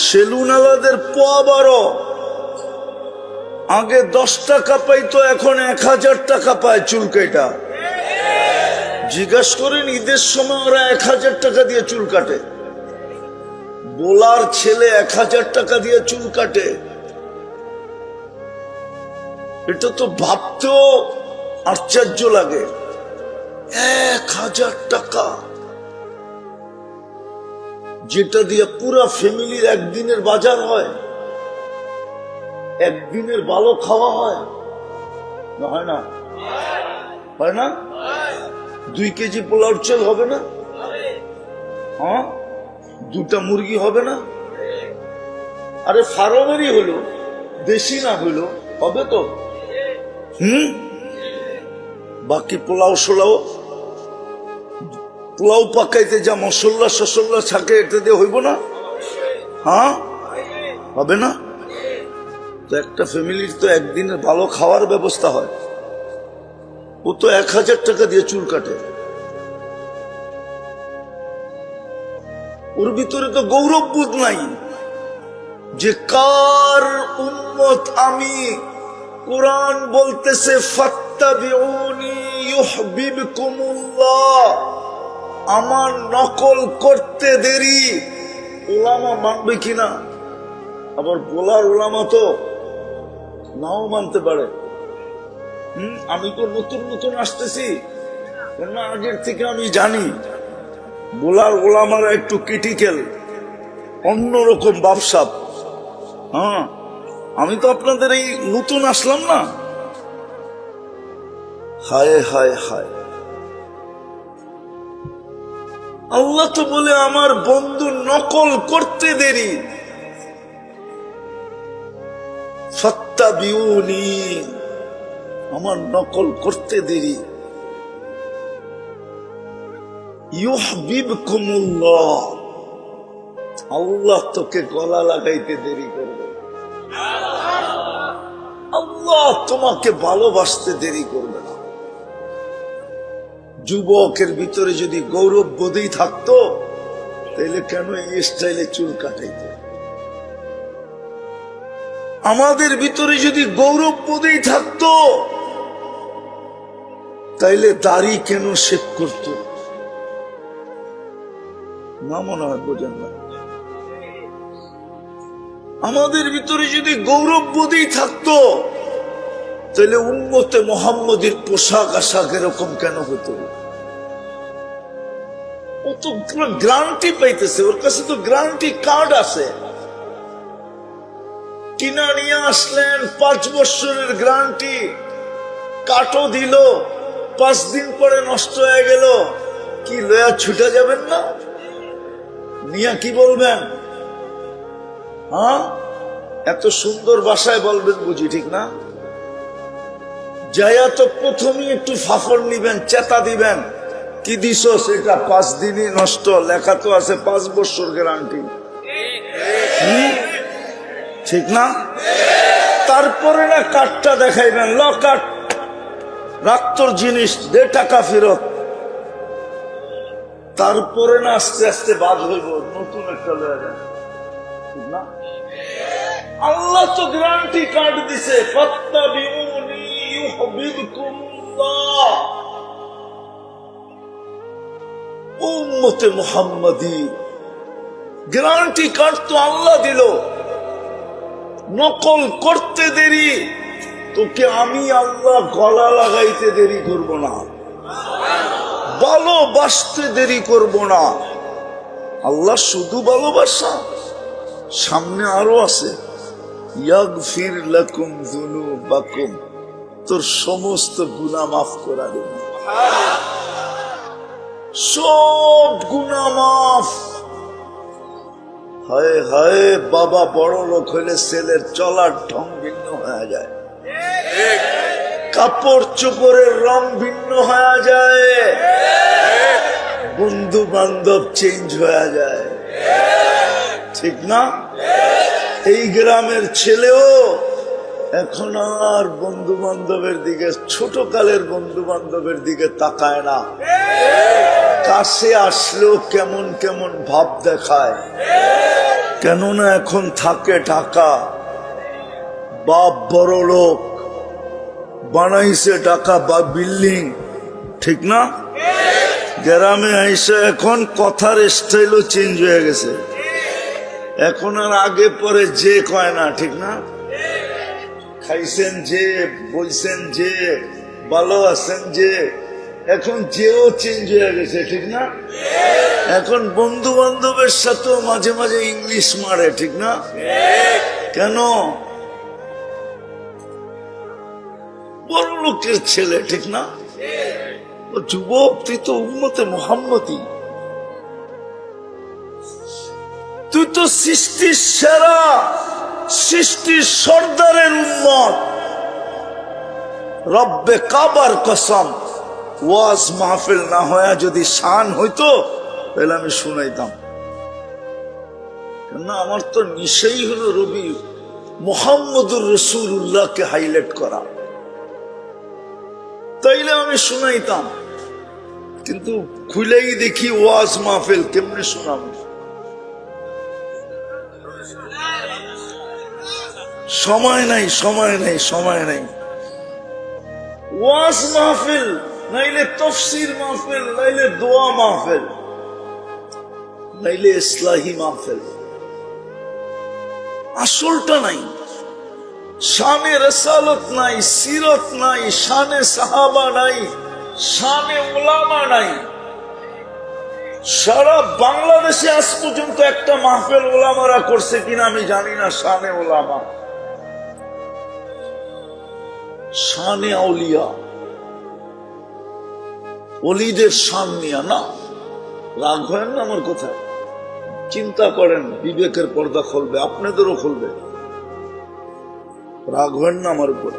সেলুন আলাদের পোয়া 12। আগে 10 টাকা পাইতো, এখন 1000 টাকা পায় চুল কাটা। জিজ্ঞাসা করেন ঈদের সময় ওরা 1000 টাকা দিয়ে চুল কাটে। বোলার ছেলে 1000 টাকা দিয়ে চুল কাটে, এটা তো ভাবতেও আশ্চর্য লাগে। 1000 টাকা, যেটা দিয়ে পুরা ফ্যামিলির একদিনের বাজার হয়, একদিনের ভালো খাওয়া হয় না? হয় না? হয় না? 2 কেজি পোলাওর চাল হবে না? হ্যাঁ, 2টা মুরগি হবে না? আরে ফার্মেরই হলো, দেশি না হইলো হবে তো। বাকি পোলাও সোলাও, পোলাও পাকাইতে যা মশলা সসল্লা থাকে এটা দিয়ে হইব না? হ্যাঁ, হবে না? তো একটা ফ্যামিলির তো একদিনের ভালো খাওয়ার ব্যবস্থা হয়, ও তো 1000 টাকা দিয়ে চুল কাটে। ওর ভিতরে তো গৌরববোধ নাই যে কার উম্মত আমি। কোরআন বলতেছে ফাত্তাবিউনি ইউহিব্বুকুমুল্লাহ, আমার নকল করতে দেরি। ওলামা মানবে কিনা? আবার বলার ওলামা তো নাও মানতে পারে। আমি তো নতুন নতুন আসতেছি, কেননা আগের থেকে আমি জানি বলার ওলামারা একটু ক্রিটিক্যাল, অন্যরকম বাপসাপ। হ্যাঁ, আমি তো আপনাদের এই নতুন আসলাম না। হায় হায় হায়, আল্লাহ তো বলে আমার বন্ধু নকল করতে দেরি। ফাত্তাবিউনি, আমার নকল করতে দেরি। ইউহিব্বুকুমুল্লাহ, আল্লাহ তোকে গলা লাগাইতে দেরি করবে। আল্লাহ তোমাকে ভালোবাসতে দেরি করবে না। যুবকের ভিতরে যদি গৌরব বোধই থাকতো, তাহলে কেন এই স্টাইলে চুল কাটাইতো? আমাদের ভিতরে যদি গৌরব বোধই থাকতো, তাইলে দাড়ি কেন শেভ করতো না? মনে হয় বোঝেন না। আমাদের ভিতরে যদি গৌরব বোধই থাকতো, তাহলে উম্মতে মুহাম্মদের পোশাক আশাক এরকম কেন হতো? ও তো গ্যারান্টি পাইতেছে, ওর কাছে তো গ্যারান্টি কার্ড আছে। কিনা নিয়ে আসলেন 5 বছরের গ্যারান্টি, কাটও দিল, 5 দিন পরে নষ্ট হয়ে গেল, কি লয়া ছুটে যাবেন না? নিয়া কি বলবেন? হ্যাঁ, এত সুন্দর ভাষায় বলবেন বুঝি, ঠিক না? যাইয়া তো প্রথমে একটু ফাফড় নিবেন, চেতা দিবেন, কি দিস সেটা 5 দিনই নষ্ট, লেখা তো আছে 5 বছর গ্যারান্টি, ঠিক না? তারপরে না কার্ডটা দেখাইবেন, ল কার্ড, রাখ তোর জিনিস, দে টাকা ফেরত। তারপরে না আস্তে আস্তে বাদ হইব, নতুন একটা লয়ে যান, ঠিক না? আল্লাহ তো গ্যারান্টি কার্ড দিছে, ফাত্তাবিউনি ইউহিব্বুকুমুল্লাহ। উম্মতে মুহাম্মাদি গ্যারান্টি কার্ড তো আল্লাহ দিল। নকল করতে দেরি, তোকে আমি আল্লাহ গলা লাগাইতে দেরি করব না, ভালোবাসতে দেরি করব না। আল্লাহ শুধু ভালোবাসা, সামনে আরো আছে, ইয়াগফির লাকুম যুনুবাকুম, তোর সমস্ত গুনাহ মাফ করে দেব, সব গুনাহ মাফ। হায় হায়, বাবা বড় লোক হইলে ছেলের চলার ঢং ভিন্ন হয়ে যায়, কাপড় চোপড়ের রং ভিন্ন হয়ে যায়, বন্ধু বান্ধব চেঞ্জ হয়ে যায়, ঠিক না? এই গ্রামের ছেলেও এখন আর বন্ধু বান্ধবের দিকে, ছোট কালের বন্ধু বান্ধবের দিকে তাকায় না, কাছে আসলেও কেমন কেমন ভাব দেখায়। কেননা এখন থাকে ঢাকা, বাপ বড় লোক, বানাইছে ঢাকা বা বিল্ডিং, ঠিক না? গ্রামে আইসা এখন কথার স্টাইলও চেঞ্জ হয়ে গেছে। এখন আর আগে পরে যে কয় না, ঠিক না? খাইছেন যে, বলছেন যে, ভালো আছেন যে, এখন যেও চেঞ্জ হয়ে গেছে, ঠিক না? এখন বন্ধু বান্ধবের সাথেও মাঝে মাঝে ইংলিশ মারে, ঠিক না? কেন? বড় লোকের ছেলে, ঠিক না? যুবক, তুই তো উম্মতে মুহাম্মদী, তুই তো সৃষ্টির সেরা, সৃষ্টির সর্দারের উম্মত। রব্বে কাবার কসম, ওয়াজ মাহফিল না হয়ে যদি শান হইতো তাহলে আমি শুনাইতাম। কেন আমার তো নিশাই হলো রবি মুহাম্মদুর রাসূলুল্লাহকে হাইলাইট করা, তাইলে আমি শুনাইতাম। কিন্তু খুলেই দেখি ওয়াজ মাহফিল, কেমনে শোনাবো? সময় নাই, সময় নাই, সময় নাই। ওয়াজ মাহফিল, নাইলে তাফসীর মাহফিল, নাইলে দোয়া মাহফিল, নাইলে ইসলাহি মাহফিল। আসলটা নাই, শানে রসালত নাই, সিরত নাই, শানে সাহাবা নাই, শানে উলামা নাই। সারা বাংলাদেশে আজ পর্যন্ত একটা মাহফিল উলামারা করছে কিনা আমি জানি না। শানে উলামা, শানে আউলিয়া, ওলিদের শান নিয়া না। রাগ হয় না আমার কথা? চিন্তা করেন, বিবেকের পর্দা খুলবে, আপনাদেরও খুলবে। রাগ হয় না আমার উপর?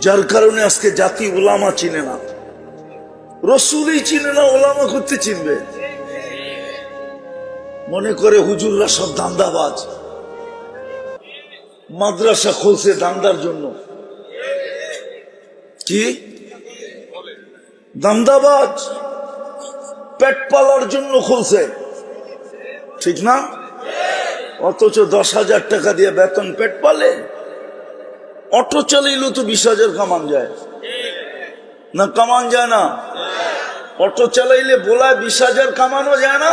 যার কারণে আজকে জাতি উলামা চিনে না, রসুলই চিনে না, ওলামা করতে চিনবে? মনে করে হুজুররা সব দান্দাবাজ, মাদ্রাসা খুলছে দান্দার জন্য। কি দান্দাবাজ? পেট পালার জন্য খুলছে, ঠিক না? অথচ 10,000 টাকা দিয়ে বেতন পেট পালে। অটো চালাইলেও তো 20,000 কামান যায় না? কামান যায় না? অটো চালাইলে বলা 20,000 কামানো যায় না?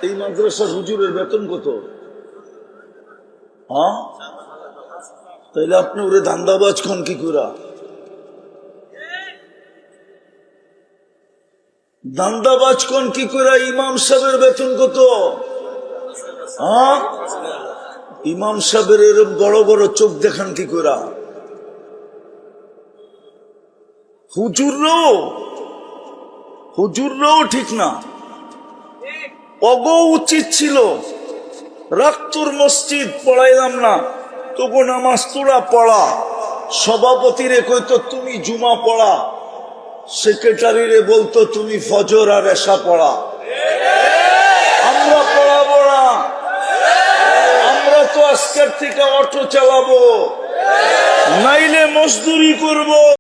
এই মাদ্রাসার হুজুরের বেতন কত? হ্যাঁ, তাইলে আপনি ওরে ধান্দাবাজ কোন কি করা? ধান্দাবাজ কোন কি করা? ইমাম সাহেবের বেতন কত? হ্যাঁ, ইমাম সাহেবের এরকম বড় বড় চোখ দেখান কি করা? হুজুররাও ঠিক না। অগো উচিত ছিল রাক্তুর মসজিদ পড়াইলাম না, তবু নামাজ তোরা পড়া। সভাপতিরে কইতো তুমি জুমা পড়া, সেক্রেটারিরে বলতো তুমি ফজর আর এশা পড়া। আমরা পড়াবো না, আমরা তো আজকের থেকে অটো চালাবো, নাইলে মজদুরি করব।